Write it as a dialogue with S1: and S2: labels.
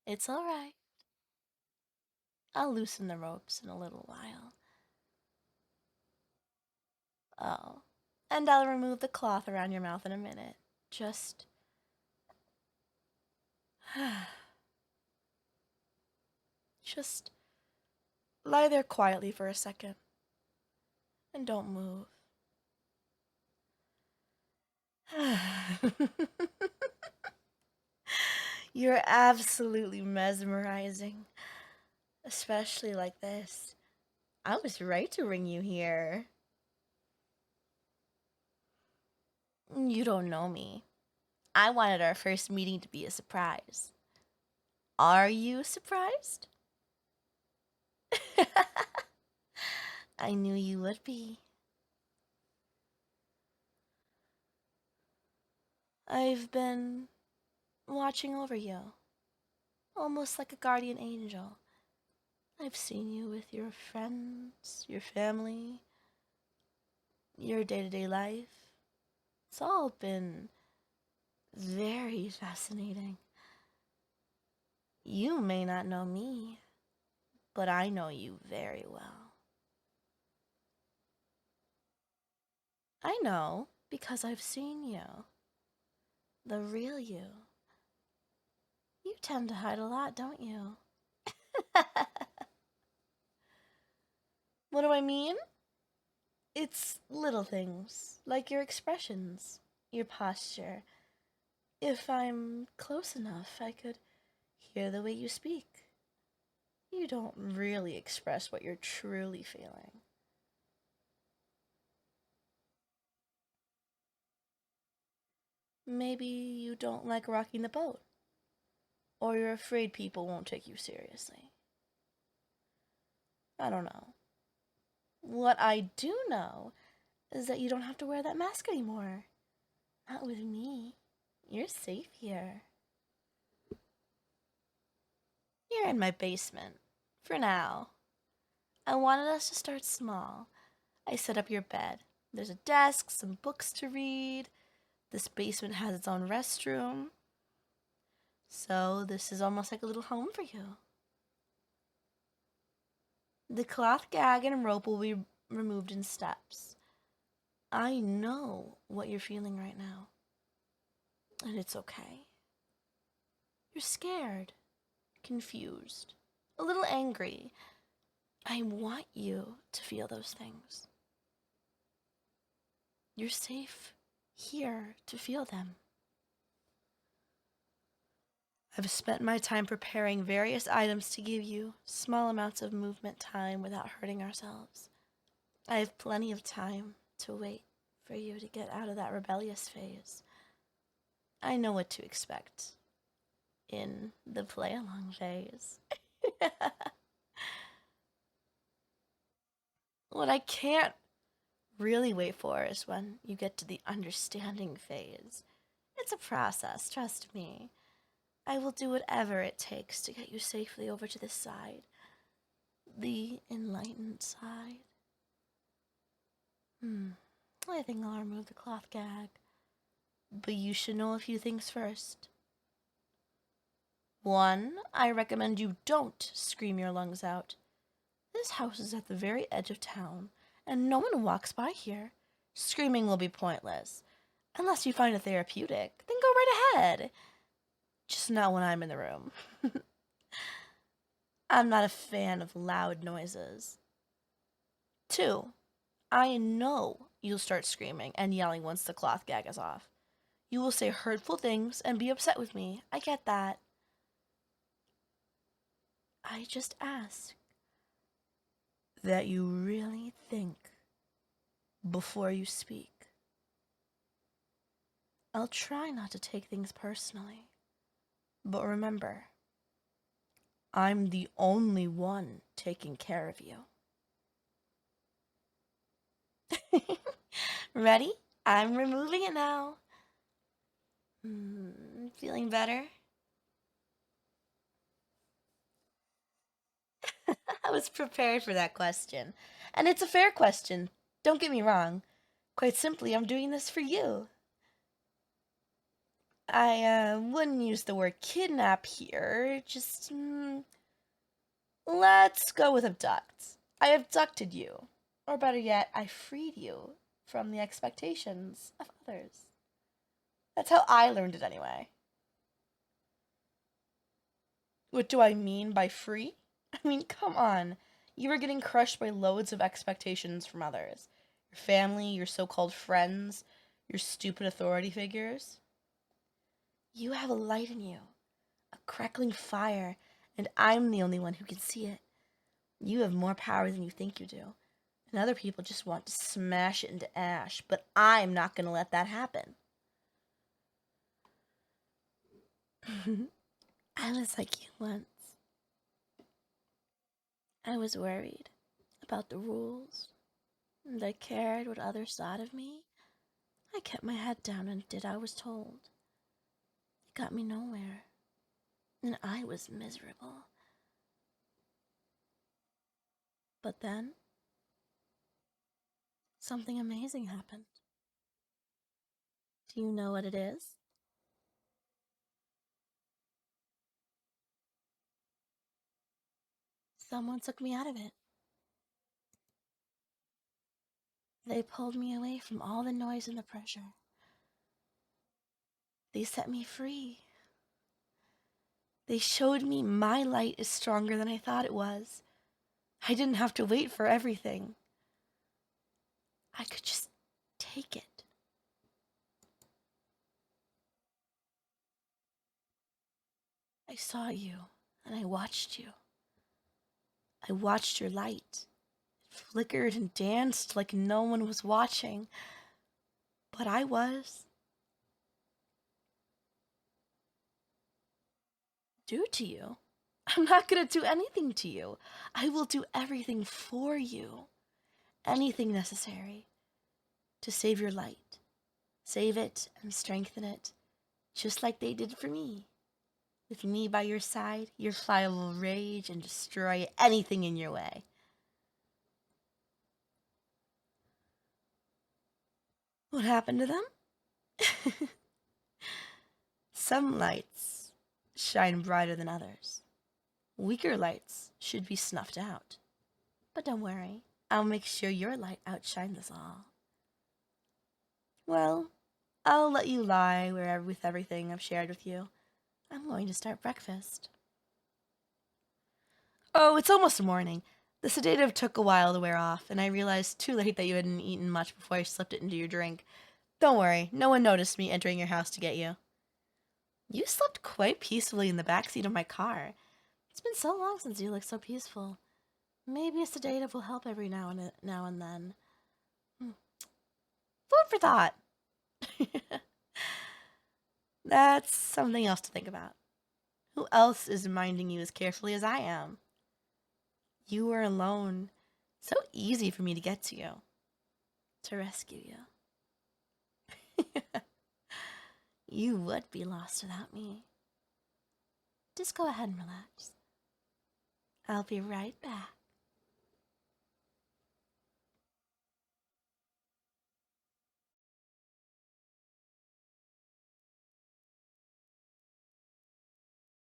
S1: It's all right. I'll loosen the ropes in a little while. Oh, and I'll remove the cloth around your mouth in a minute. Just... Just lie there quietly for a second. And don't move. You're absolutely mesmerizing. Especially like this. I was right to bring you here. You don't know me. I wanted our first meeting to be a surprise. Are you surprised? I knew you would be. I've been watching over you, almost like a guardian angel. I've seen you with your friends, your family, your day-to-day life. It's all been very fascinating. You may not know me, but I know you very well. I know because I've seen you. The real you. You tend to hide a lot, don't you? What do I mean? It's little things, like your expressions, your posture. If I'm close enough, I could hear the way you speak. You don't really express what you're truly feeling. Maybe you don't like rocking the boat, or you're afraid people won't take you seriously. I don't know. What I do know is that you don't have to wear that mask anymore. Not with me. You're safe here. You're in my basement. For now. I wanted us to start small. I set up your bed. There's a desk, some books to read. This basement has its own restroom. So this is almost like a little home for you. The cloth gag and rope will be removed in steps. I know what you're feeling right now. And it's okay. You're scared, confused, a little angry. I want you to feel those things. You're safe here to feel them. I've spent my time preparing various items to give you small amounts of movement time without hurting ourselves. I have plenty of time to wait for you to get out of that rebellious phase. I know what to expect in the play-along phase. What I can't really wait for is when you get to the understanding phase. It's a process, trust me. I will do whatever it takes to get you safely over to this side. The enlightened side. I think I'll remove the cloth gag. But you should know a few things first. 1, I recommend you don't scream your lungs out. This house is at the very edge of town, and no one walks by here. Screaming will be pointless. Unless you find it therapeutic, then go right ahead. Just not when I'm in the room. I'm not a fan of loud noises. 2, I know you'll start screaming and yelling once the cloth gag is off. You will say hurtful things and be upset with me. I get that. I just ask that you really think before you speak. I'll try not to take things personally. But remember, I'm the only one taking care of you. Ready? I'm removing it now. Feeling better? I was prepared for that question. And it's a fair question. Don't get me wrong. Quite simply, I'm doing this for you. I wouldn't use the word kidnap here, just, let's go with abduct. I abducted you. Or better yet, I freed you from the expectations of others. That's how I learned it anyway. What do I mean by free? I mean, come on. You were getting crushed by loads of expectations from others. Your family, your so-called friends, your stupid authority figures. You have a light in you, a crackling fire, and I'm the only one who can see it. You have more power than you think you do, and other people just want to smash it into ash, but I'm not going to let that happen. I was like you once. I was worried about the rules, and I cared what others thought of me. I kept my head down and did I was told. It got me nowhere, and I was miserable. But then, something amazing happened. Do you know what it is? Someone took me out of it. They pulled me away from all the noise and the pressure. They set me free. They showed me my light is stronger than I thought it was. I didn't have to wait for everything. I could just take it. I saw you, and I watched you. I watched your light. It flickered and danced like no one was watching. But I was. Do to you? I'm not gonna do anything to you. I will do everything for you. Anything necessary to save your light. Save it and strengthen it, just like they did for me. With me by your side, your fire will rage and destroy anything in your way. What happened to them? Some lights shine brighter than others. Weaker lights should be snuffed out. But don't worry, I'll make sure your light outshines us all. Well, I'll let you lie wherever with everything I've shared with you. I'm going to start breakfast. Oh, it's almost morning. The sedative took a while to wear off, and I realized too late that you hadn't eaten much before I slipped it into your drink. Don't worry, no one noticed me entering your house to get you. You slept quite peacefully in the backseat of my car. It's been so long since you looked so peaceful. Maybe a sedative will help every now and then. Food for thought. That's something else to think about. Who else is minding you as carefully as I am? You were alone. So easy for me to get to you. To rescue you. You would be lost without me. Just go ahead and relax. I'll be right back.